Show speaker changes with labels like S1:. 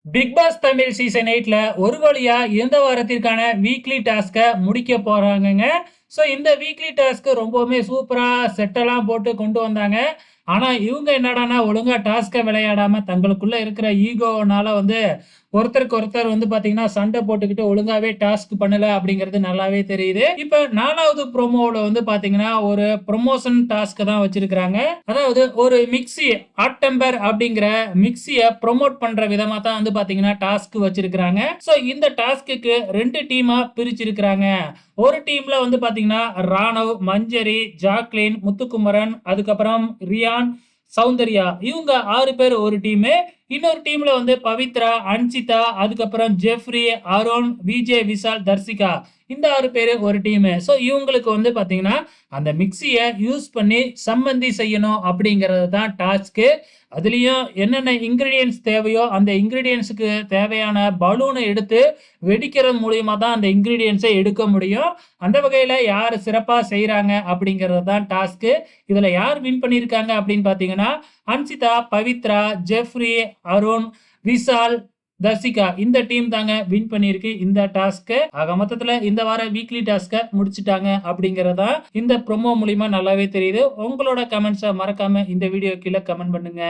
S1: Big pass Tamil season 8ல ஒரு வழியா இந்த வாரத்திற்கான வீக்லி டாஸ்க்க முடிக்க போறாங்கங்க. இந்த வீக்லி டாஸ்க் ரொம்பவுமே சூப்பரா செட்டெல்லாம் போட்டு கொண்டு வந்தாங்க. ஆனா, இவங்க என்னடான்னா ஒழுங்கா டாஸ்க்க விளையாடாம தங்களுக்குள்ள இருக்கிற ஈகோனால ஒருத்தருக்கு ஒருத்தர் பார்த்தீங்கன்னா, சண்டை போட்டுக்கிட்டு ஒழுங்காவே டாஸ்க் பண்ணல அப்படிங்கிறது நல்லாவே தெரியுது. இப்ப 4வது ப்ரோமோல பார்த்தீங்கன்னா, ஒரு ப்ரமோஷன் டாஸ்க்க தான் வச்சிருக்காங்க. அதாவது ஒரு மிக்ஸி ஹாட் டெம்பர் அப்படிங்கிற மிக்ஸிய ப்ரோமோட் பண்ற விதமா தான் பாத்தீங்கன்னா டாஸ்க் வச்சிருக்காங்க. இந்த டாஸ்க்கு 2 டீமா பிரிச்சிருக்காங்க. ஒரு டீம்ல பாத்தீங்கன்னா ராணவ், மஞ்சரி, ஜாக்லின், முத்துக்குமரன், அதுக்கப்புறம் ரியான், சௌந்தர்யா இவங்க 6 பேர் ஒரு டீமு. இன்னொரு டீம்ல பவித்ரா, அன்சிதா, அதுக்கப்புறம் ஜெஃப்ரி, அருண், விஜய், விஷால், தர்சிகா இந்த 6 பேரு ஒரு டீமு. இவங்களுக்கு பாத்தீங்கன்னா அந்த மிக்ஸிய யூஸ் பண்ணி சம்மந்தி செய்யணும் அப்படிங்கிறது தான் டாஸ்க். அதுலயும் என்னென்ன இன்கிரீடியன்ஸ் தேவையோ அந்த இன்கிரீடியன்ஸ்க்கு தேவையான பலூனை எடுத்து வெடிக்கிறது மூலியமா தான் அந்த இன்கிரீடியன்ஸை எடுக்க முடியும். அந்த வகையில யார் சிறப்பா செய்றாங்க அப்படிங்கிறது தான் டாஸ்க். இதுல யார் வின் பண்ணியிருக்காங்க அப்படின்னு பாத்தீங்கன்னா, அன்சிதா, பவித்ரா, ஜெஃப்ரி, அருண், விஷால், தர்சிகா இந்த டீம் தாங்க வின் பண்ணியிருக்கு இந்த டாஸ்க். ஆக மொத்தத்துல இந்த வார வீக்லி டாஸ்க முடிச்சிட்டாங்க அப்படிங்கறதா இந்த ப்ரோமோ மூலியமா நல்லாவே தெரியுது. உங்களோட கமெண்ட்ஸ மறக்காம இந்த வீடியோ கீழ கமெண்ட் பண்ணுங்க.